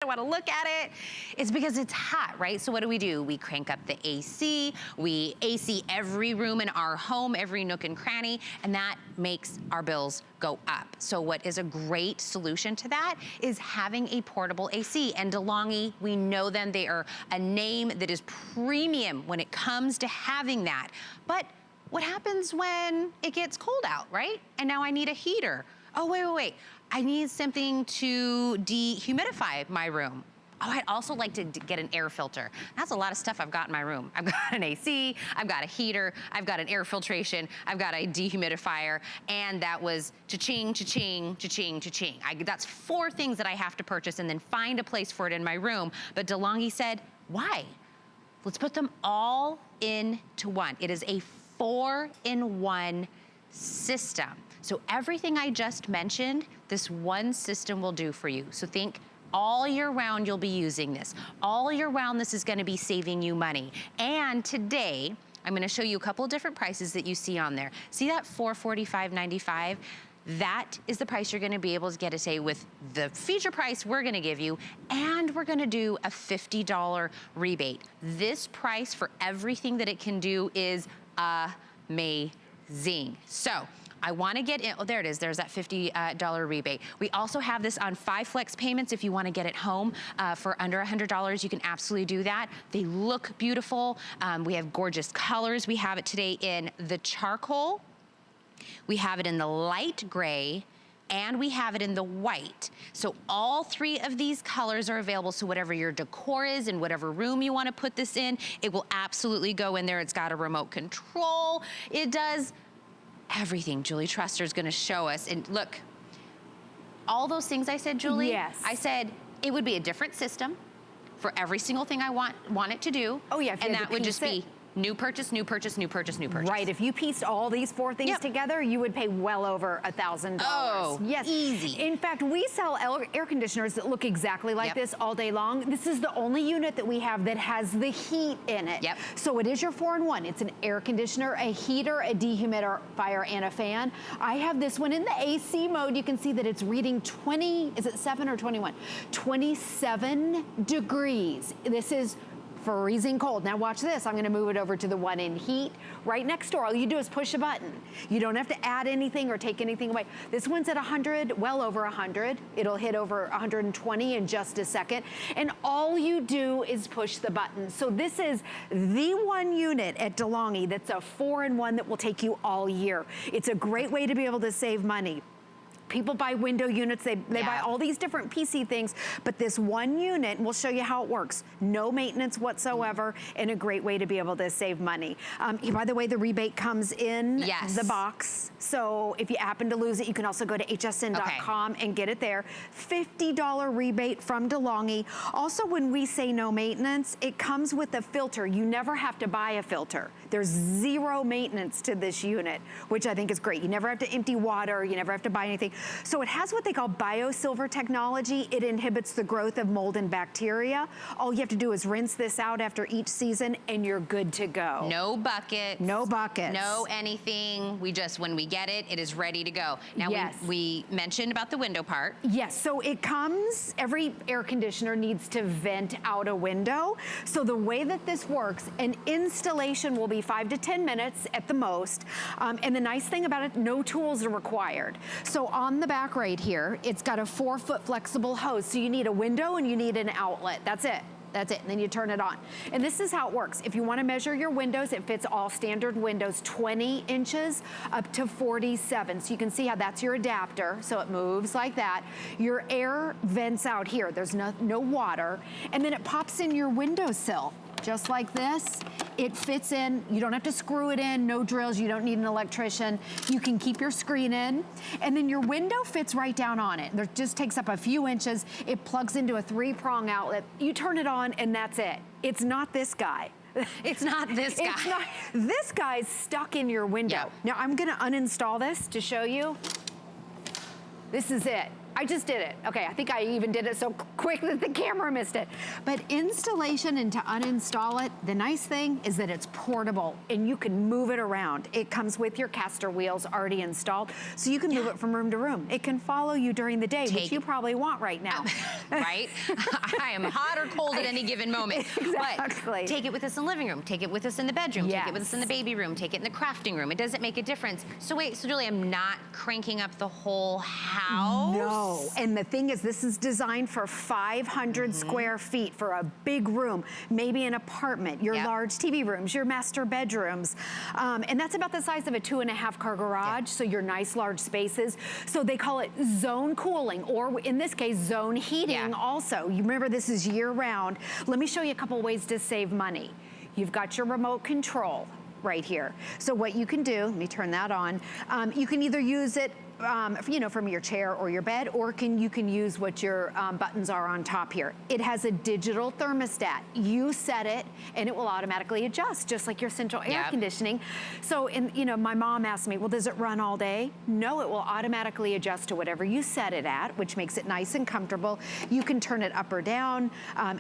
I want to look at it. It's because it's hot, right? So what do? We crank up the AC. We AC every room in our home, every nook and cranny, and that makes our bills go up. So what is a great solution to that is having a portable AC. And DeLonghi, we know them. They are a name that is premium when it comes to having that. But what happens when it gets cold out, right? And now I need a heater. Oh, wait. I need something to dehumidify my room. Oh, I'd also like to get an air filter. That's a lot of stuff I've got in my room. I've got an AC, I've got a heater, I've got an air filtration, I've got a dehumidifier, and that was cha-ching, cha-ching, cha-ching, cha-ching. That's 4 things that I have to purchase and then find a place for it in my room. But DeLonghi said, why? Let's put them all into one. It is a 4-in-1 system. So everything I just mentioned, this one system will do for you. So think all year round you'll be using this. All year round this is gonna be saving you money. And today, I'm gonna show you a couple of different prices that you see on there. See that $445.95? That is the price you're gonna be able to get today with the feature price we're gonna give you, and we're gonna do a $50 rebate. This price for everything that it can do is amazing. So, I wanna get in, oh, there it is, there's that $50 rebate. We also have this on 5 flex payments if you wanna get it home for under $100, you can absolutely do that. They look beautiful. We have gorgeous colors. We have it today in the charcoal, we have it in the light gray, and we have it in the white. So all 3 of these colors are available, so whatever your decor is and whatever room you wanna put this in, it will absolutely go in there. It's got a remote control. It does everything. Julie Truster is gonna show us. And look, all those things I said, Julie, yes. I said it would be a different system for every single thing I want it to do. Oh yeah, and that would just be new purchase, new purchase, new purchase, new purchase. Right, if you pieced all these 4 things together, you would pay well over $1,000. Oh, yes, easy. In fact, we sell air conditioners that look exactly like this all day long. This is the only unit that we have that has the heat in it. Yep. So it is your 4-in-1. It's an air conditioner, a heater, a dehumidifier, and a fan. I have this one in the AC mode. You can see that it's reading 20, is it 7 or 21? 27 degrees. This is freezing cold. Now watch this. I'm gonna move it over to the one in heat right next door. All you do is push a button. You don't have to add anything or take anything away. This one's at 100, well over 100. It'll hit over 120 in just a second. And all you do is push the button. So this is the one unit at DeLonghi that's a 4-in-1 that will take you all year. It's a great way to be able to save money. People buy window units, they buy all these different PC things, but this one unit, we'll show you how it works. No maintenance whatsoever, and a great way to be able to save money. By the way, the rebate comes in the box, so if you happen to lose it, you can also go to hsn.com and get it there. $50 rebate from DeLonghi. Also, when we say no maintenance, it comes with a filter. You never have to buy a filter. There's 0 maintenance to this unit, which I think is great. You never have to empty water, you never have to buy anything. So it has what they call biosilver technology. It inhibits the growth of mold and bacteria. All you have to do is rinse this out after each season and you're good to go. No buckets. No buckets. No anything. We just, when we get it, it is ready to go. Now we mentioned about the window part. Yes, so it comes, every air conditioner needs to vent out a window. So the way that this works, an installation will be 5 to 10 minutes at the most. And the nice thing about it, no tools are required. So on the back right here, it's got a 4-foot flexible hose. So you need a window and you need an outlet. That's it. That's it, and then you turn it on. And this is how it works. If you wanna measure your windows, it fits all standard windows, 20 inches up to 47. So you can see how that's your adapter, so it moves like that. Your air vents out here. There's no water, and then it pops in your windowsill. Just like this, it fits in. You don't have to screw it in, no drills, you don't need an electrician. You can keep your screen in, and then your window fits right down on it. It just takes up a few inches. It plugs into a 3-prong outlet. You turn it on, and that's it. It's not this guy. It's not this guy. It's not, this guy's stuck in your window. Now I'm gonna uninstall this to show you. This is it. I just did it. Okay, I think I even did it so quick that the camera missed it. But installation and to uninstall it, the nice thing is that it's portable and you can move it around. It comes with your caster wheels already installed, so you can move it from room to room. It can follow you during the day, which you probably want right now. Right? I am hot or cold at any given moment. Exactly. But take it with us in the living room, take it with us in the bedroom, take it with us in the baby room, take it in the crafting room. It doesn't make a difference. So wait, so Julie, I'm not cranking up the whole house? No, and the thing is, this is designed for 500 square feet for a big room, maybe an apartment, your large TV rooms, your master bedrooms. And that's about the size of a 2.5 car garage, so your nice large spaces. So they call it zone cooling, or in this case, zone heating also. You remember this is year round. Let me show you a couple ways to save money. You've got your remote control right here. So what you can do, let me turn that on. You can either use it you know, from your chair or your bed, or you can use what your buttons are on top here. It has a digital thermostat. You set it and it will automatically adjust, just like your central air conditioning. So, you know, my mom asked me, well, does it run all day? No, it will automatically adjust to whatever you set it at, which makes it nice and comfortable. You can turn it up or down.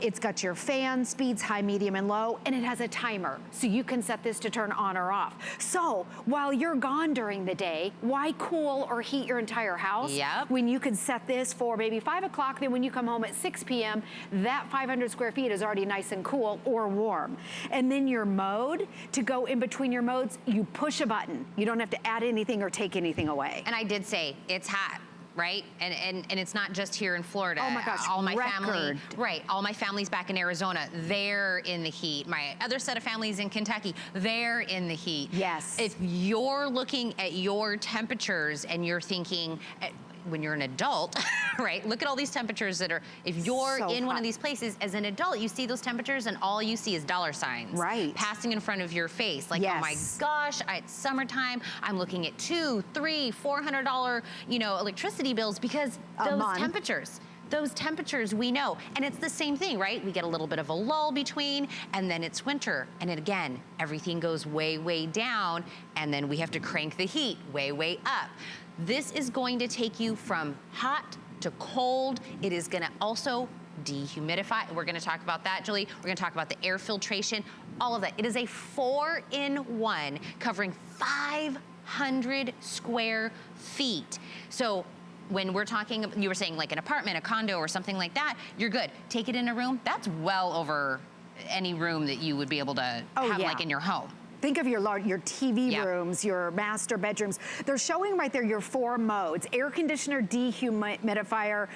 It's got your fan speeds, high, medium, and low, and it has a timer. So you can set this to turn on or off. So while you're gone during the day, why cool or heat your entire house when you could set this for maybe 5 o'clock, then when you come home at 6 p.m., that 500 square feet is already nice and cool or warm. And then your mode, to go in between your modes, you push a button. You don't have to add anything or take anything away. And I did say, it's hot. Right? And it's not just here in Florida. Oh my gosh, all my family, right, all my family's back in Arizona, they're in the heat. My other set of families in Kentucky, they're in the heat. Yes. If you're looking at your temperatures and you're thinking, when you're an adult, right? Look at all these temperatures that are, if you're in one of these places, as an adult, you see those temperatures and all you see is dollar signs. Right. Passing in front of your face. Like, oh my gosh, it's summertime. I'm looking at $200, $300, $400, you know, electricity bills because those temperatures. Those temperatures we know. And it's the same thing, right? We get a little bit of a lull between, and then it's winter. And then again, everything goes way, way down, and then we have to crank the heat way, way up. This is going to take you from hot to cold. It is gonna also dehumidify. We're gonna talk about that, Julie. We're gonna talk about the air filtration, all of that. It is a 4-in-1 covering 500 square feet. So when we're talking, you were saying like an apartment, a condo, or something like that, you're good. Take it in a room, that's well over any room that you would be able to have like in your home. Think of your TV rooms, your master bedrooms. They're showing right there your 4 modes: air conditioner, dehumidifier,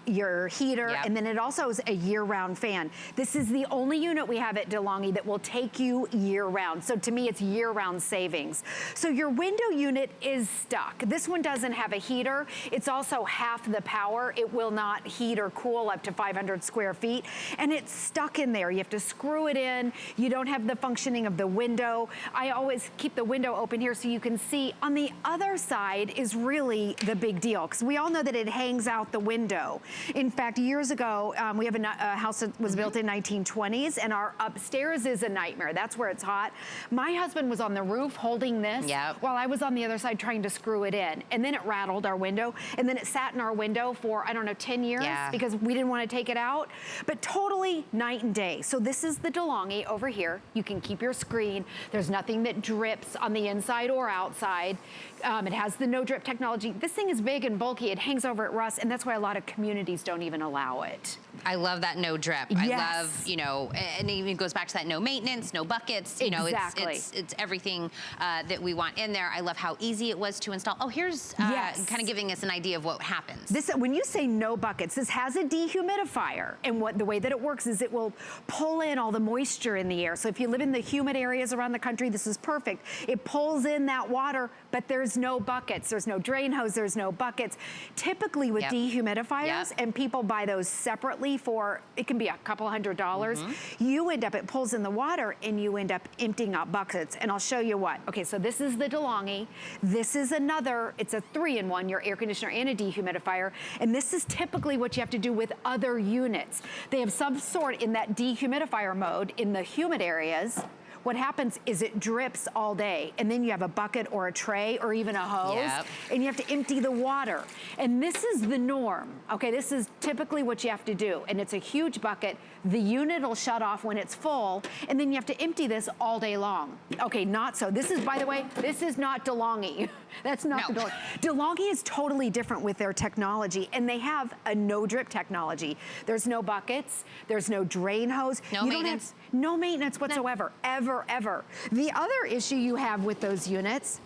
your heater, and then it also is a year-round fan. This is the only unit we have at DeLonghi that will take you year-round. So to me, it's year-round savings. So your window unit is stuck. This one doesn't have a heater. It's also half the power. It will not heat or cool up to 500 square feet, and it's stuck in there. You have to screw it in. You don't have the functioning of the window. I always keep the window open here so you can see. On the other side is really the big deal, because we all know that it hangs out the window. In fact, years ago, we have a house that was built in 1920s, and our upstairs is a nightmare. That's where it's hot. My husband was on the roof holding this while I was on the other side trying to screw it in. And then it rattled our window, and then it sat in our window for, I don't know, 10 years because we didn't want to take it out. But totally night and day. So this is the DeLonghi over here. You can keep your screen. There's nothing that drips on the inside or outside. It has the no drip technology. This thing is big and bulky. It hangs over at rust, and that's why a lot of communities don't even allow it. I love that no drip. I love, you know, and it even goes back to that no maintenance, no buckets. You know, it's everything that we want in there. I love how easy it was to install. Oh, here's kind of giving us an idea of what happens. This, when you say no buckets, this has a dehumidifier, and the way that it works is it will pull in all the moisture in the air. So if you live in the humid areas around the country, this is perfect. It pulls in that water, but there's no buckets. There's no drain hose. There's no buckets. Typically with dehumidifiers, and people buy those separately for, it can be a couple $100. You end up, it pulls in the water, and you end up emptying out buckets. And I'll show you what. Okay, so this is the DeLonghi. This is another, it's a 3-in-1, your air conditioner and a dehumidifier. And this is typically what you have to do with other units. They have some sort in that dehumidifier mode in the humid areas, what happens is it drips all day, and then you have a bucket or a tray or even a hose, and you have to empty the water. And this is the norm, okay? This is typically what you have to do, and it's a huge bucket. The unit will shut off when it's full, and then you have to empty this all day long. Okay, not so. This is, by the way, this is not DeLonghi. That's not the DeLonghi. DeLonghi is totally different with their technology, and they have a no-drip technology. There's no buckets, there's no drain hose. No maintenance. No maintenance whatsoever, ever, ever. The other issue you have with those units,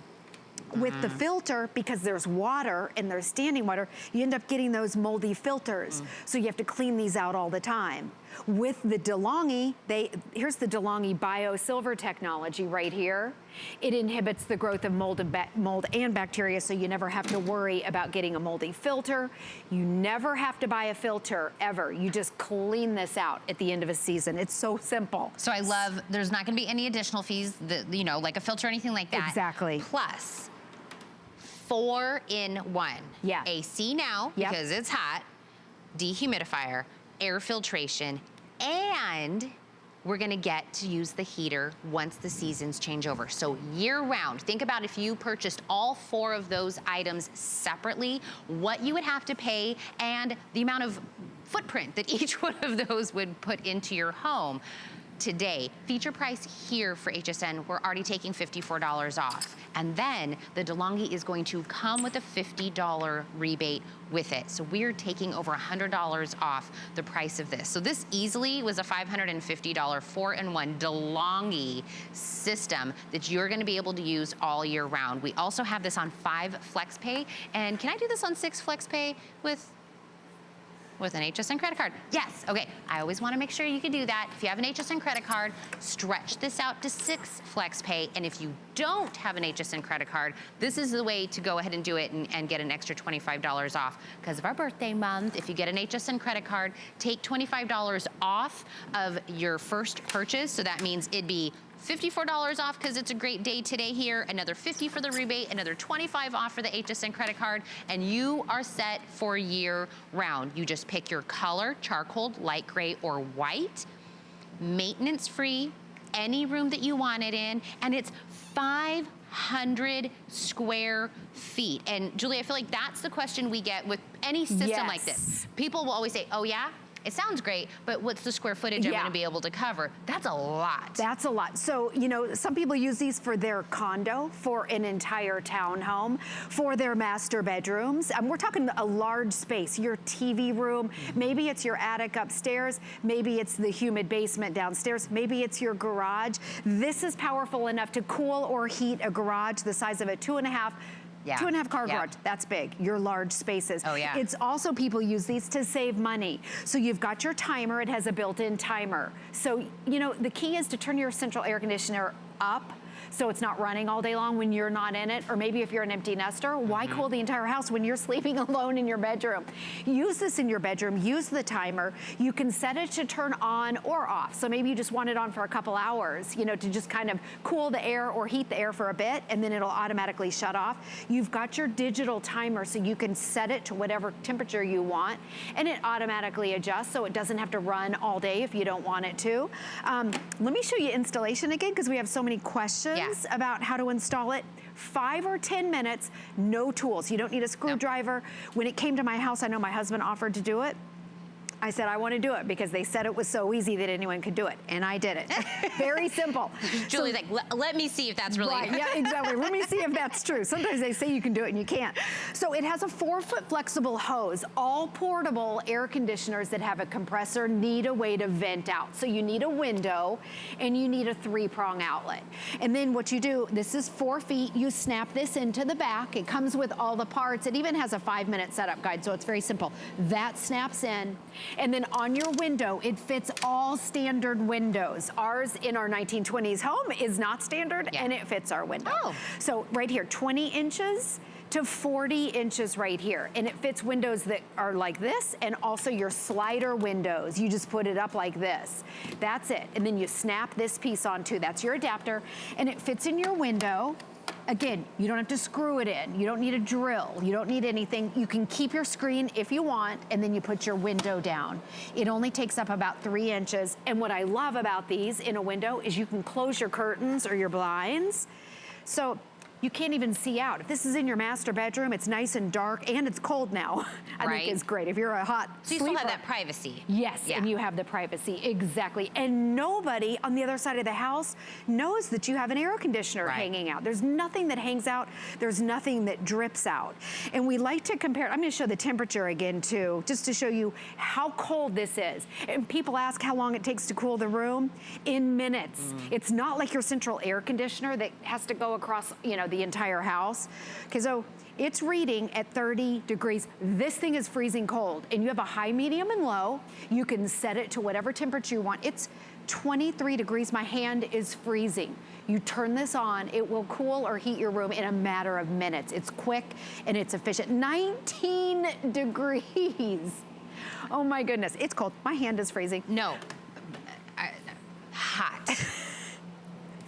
with the filter, because there's water and there's standing water, you end up getting those moldy filters. So you have to clean these out all the time. With the DeLonghi, here's the DeLonghi Bio Silver technology right here. It inhibits the growth of mold and bacteria, so you never have to worry about getting a moldy filter. You never have to buy a filter, ever. You just clean this out at the end of a season. It's so simple. So I love, there's not gonna be any additional fees, you know, like a filter or anything like that. Exactly. Plus, 4-in-1. Yeah. AC now, because it's hot, dehumidifier, air filtration, and we're gonna get to use the heater once the seasons change over. So year round, think about if you purchased all 4 of those items separately, what you would have to pay and the amount of footprint that each one of those would put into your home. Today, feature price here for HSN, we're already taking $54 off. And then the DeLonghi is going to come with a $50 rebate with it. So we're taking over $100 off the price of this. So this easily was a $550 4-in-1 DeLonghi system that you're gonna be able to use all year round. We also have this on 5 FlexPay. And can I do this on 6 FlexPay with an HSN credit card? Yes, okay. I always wanna make sure you can do that. If you have an HSN credit card, stretch this out to 6 FlexPay. And if you don't have an HSN credit card, this is the way to go ahead and do it and get an extra $25 off. Because of our birthday month, if you get an HSN credit card, take $25 off of your first purchase. So that means it'd be $54 off because it's a great day today here, another $50 for the rebate, another $25 off for the HSN credit card, and you are set for year round. You just pick your color, charcoal, light gray, or white, maintenance free, any room that you want it in, and it's 500 square feet. And Julie, I feel like that's the question we get with any system like this. People will always say, oh yeah? It sounds great, but what's the square footage I'm gonna be able to cover? That's a lot. That's a lot. So, you know, some people use these for their condo, for an entire townhome, for their master bedrooms. We're talking a large space, your TV room, maybe it's your attic upstairs, maybe it's the humid basement downstairs, maybe it's your garage. This is powerful enough to cool or heat a garage the size of a 2.5 car garage, that's big, your large spaces. Oh yeah. It's also, people use these to save money. So you've got your timer, it has a built-in timer. So, you know, the key is to turn your central air conditioner up so it's not running all day long when you're not in it, or maybe if you're an empty nester, why cool the entire house when you're sleeping alone in your bedroom? Use this in your bedroom, use the timer. You can set it to turn on or off. So maybe you just want it on for a couple hours, you know, to just kind of cool the air or heat the air for a bit, and then it'll automatically shut off. You've got your digital timer, so you can set it to whatever temperature you want, and it automatically adjusts, so it doesn't have to run all day if you don't want it to. Let me show you installation again, because we have so many questions about how to install it. 5 or 10 minutes, no tools. You don't need a screwdriver. When it came to my house, I know my husband offered to do it. I said, I want to do it because they said it was so easy that anyone could do it. And I did it. Very simple. Julie's like, let me see if that's really right. Yeah, exactly. Let me see if that's true. Sometimes they say you can do it and you can't. So it has a 4-foot flexible hose. All portable air conditioners that have a compressor need a way to vent out. So you need a window and you need a 3-prong outlet. And then what you do, this is 4 feet. You snap this into the back. It comes with all the parts. It even has a 5-minute setup guide, so it's very simple. That snaps in. And then on your window, it fits all standard windows. Ours in our 1920s home is not standard, and it fits our window. Oh. So right here, 20 inches to 40 inches right here. And it fits windows that are like this, and also your slider windows. You just put it up like this. That's it. And then you snap this piece onto, that's your adapter, and it fits in your window. Again, you don't have to screw it in. You don't need a drill. You don't need anything. You can keep your screen if you want, and then you put your window down. It only takes up about 3 inches. And what I love about these in a window is you can close your curtains or your blinds. So you can't even see out. If this is in your master bedroom, it's nice and dark, and it's cold now. I think it's great. If you're a hot So you sleeper, still have that privacy. Yes, Yeah. and you have the privacy, exactly. And nobody on the other side of the house knows that you have an air conditioner hanging out. There's nothing that hangs out. There's nothing that drips out. And we like to compare, I'm gonna show the temperature again too, just to show you how cold this is. And people ask how long it takes to cool the room. In minutes. It's not like your central air conditioner that has to go across, you know, the entire house. Okay, so it's reading at 30 degrees. This thing is freezing cold, and you have a high, medium, and low. You can set it to whatever temperature you want. It's 23 degrees. My hand is freezing. You turn this on, it will cool or heat your room in a matter of minutes. It's quick and it's efficient. 19 degrees. Oh my goodness, it's cold. My hand is freezing. No, hot.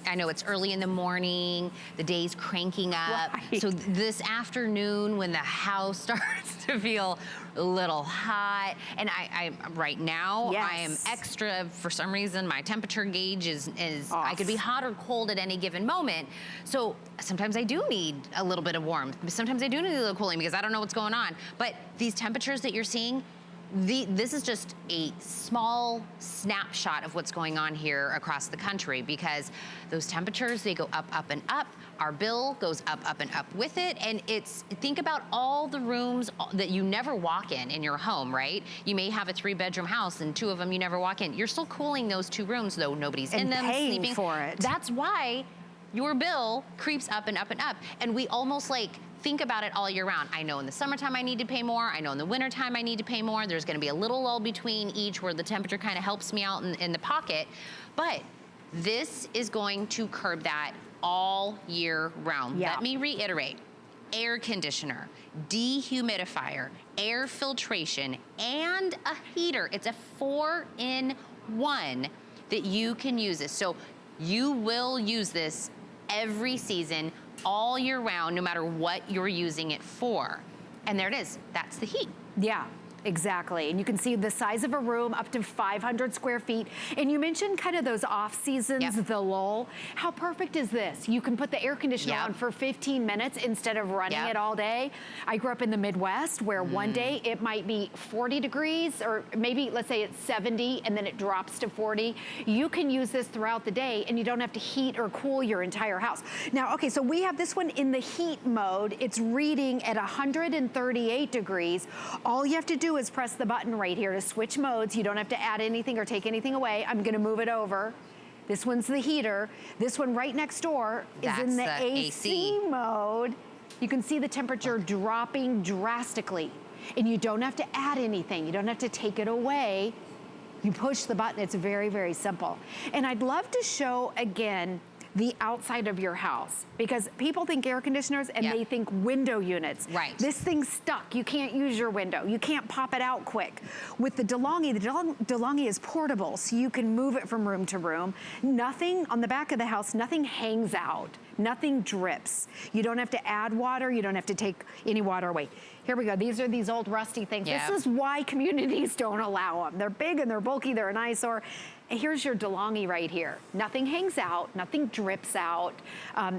I know it's early in the morning, the day's cranking up. Right. So this afternoon when the house starts to feel a little hot, and I right now, I am extra, for some reason, my temperature gauge is I could be hot or cold at any given moment. So sometimes I do need a little bit of warmth. Sometimes I do need a little cooling because I don't know what's going on. But these temperatures that you're seeing, this is just a small snapshot of what's going on here across the country, because those temperatures, they go up, up, and up. Our bill goes up, up, and up with it. And think about all the rooms that you never walk in your home, right? You may have a 3-bedroom house and 2 of them you never walk in. You're still cooling those 2 rooms, though nobody's in them, paying sleeping for it. That's why your bill creeps up and up and up. And we almost think about it all year round. I know in the summertime I need to pay more. I know in the wintertime I need to pay more. There's gonna be a little lull between each where the temperature kind of helps me out in the pocket. But this is going to curb that all year round. Yeah. Let me reiterate. Air conditioner, dehumidifier, air filtration, and a heater. It's a 4-in-1 that you can use this. So you will use this every season, all year round, no matter what you're using it for. And there it is, that's the heat. Yeah. Exactly, and you can see the size of a room up to 500 square feet. And you mentioned kind of those off seasons, the lull. How perfect is this? You can put the air conditioner on for 15 minutes instead of running it all day. I grew up in the Midwest where one day it might be 40 degrees, or maybe let's say it's 70 and then it drops to 40. You can use this throughout the day and you don't have to heat or cool your entire house. Now, okay, so we have this one in the heat mode. It's reading at 138 degrees. All you have to do is press the button right here to switch modes. You don't have to add anything or take anything away. I'm gonna move it over. This one's the heater. This one right next door is in the AC mode. You can see the temperature dropping drastically, and you don't have to add anything. You don't have to take it away. You push the button. It's very, very simple. And I'd love to show again the outside of your house, because people think air conditioners and they think window units. Right. This thing's stuck. You can't use your window. You can't pop it out quick. With the DeLonghi is portable, so you can move it from room to room. Nothing on the back of the house, nothing hangs out. Nothing drips. You don't have to add water. You don't have to take any water away. Here we go. These are these old rusty things. This is why communities don't allow them. They're big and they're bulky. They're an eyesore. And here's your DeLonghi right here. Nothing hangs out. Nothing drips out.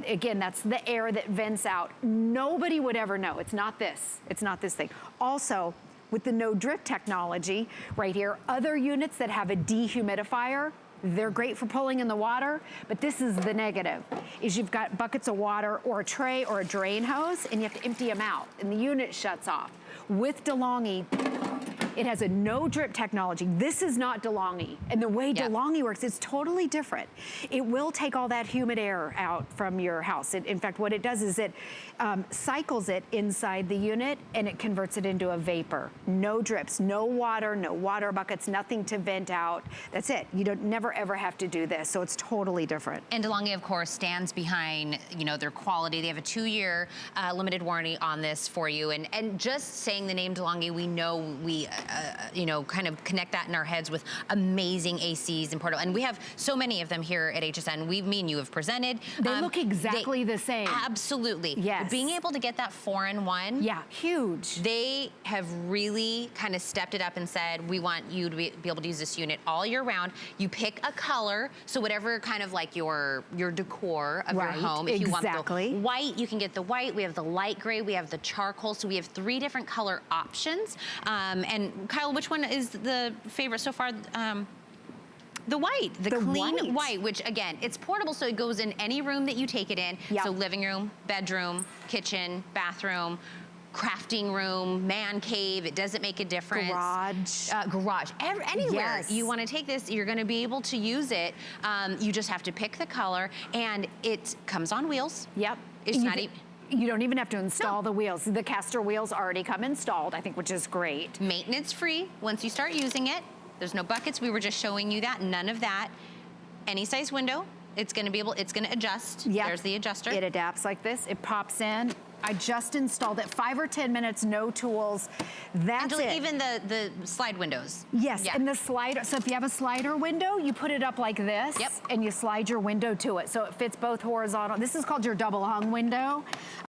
Again, that's the air that vents out. Nobody would ever know. It's not this. It's not this thing. Also, with the no drip technology right here, other units that have a dehumidifier, they're great for pulling in the water, but this is the negative, is you've got buckets of water or a tray or a drain hose, and you have to empty them out, and the unit shuts off. With DeLonghi, it has a no drip technology. This is not DeLonghi. And the way DeLonghi works is totally different. It will take all that humid air out from your house. In fact, what it does is it cycles it inside the unit and it converts it into a vapor. No drips, no water buckets, nothing to vent out. That's it. You don't never ever have to do this. So it's totally different. And DeLonghi, of course, stands behind, you know, their quality. They have a 2-year limited warranty on this for you. And just saying the name DeLonghi, we know we you know, kind of connect that in our heads with amazing ACs and portable. And we have so many of them here at HSN. Me and you have presented. They look exactly the same. Absolutely. Yes. Being able to get that 4-in-1. Yeah, huge. They have really kind of stepped it up and said, we want you to be able to use this unit all year round. You pick a color, so whatever kind of like your decor of your home. If you want the white, you can get the white. We have the light gray, we have the charcoal. So we have 3 different color options. And Kyle, which one is the favorite so far? The white, the clean white, which again, it's portable, so it goes in any room that you take it in. Yep. So living room, bedroom, kitchen, bathroom, crafting room, man cave, it doesn't make a difference. Garage, anywhere you wanna take this, you're gonna be able to use it. You just have to pick the color, and it comes on wheels. Yep. It's not even... You don't even have to install the wheels. The caster wheels already come installed, I think, which is great. Maintenance free once you start using it. There's no buckets, we were just showing you that, none of that. Any size window, it's gonna adjust. Yep. There's the adjuster. It adapts like this, it pops in. I just installed it, 5 or 10 minutes, no tools. That's it. Even the slide windows. Yes, and the slider, so if you have a slider window, you put it up like this, and you slide your window to it, so it fits both horizontal. This is called your double hung window.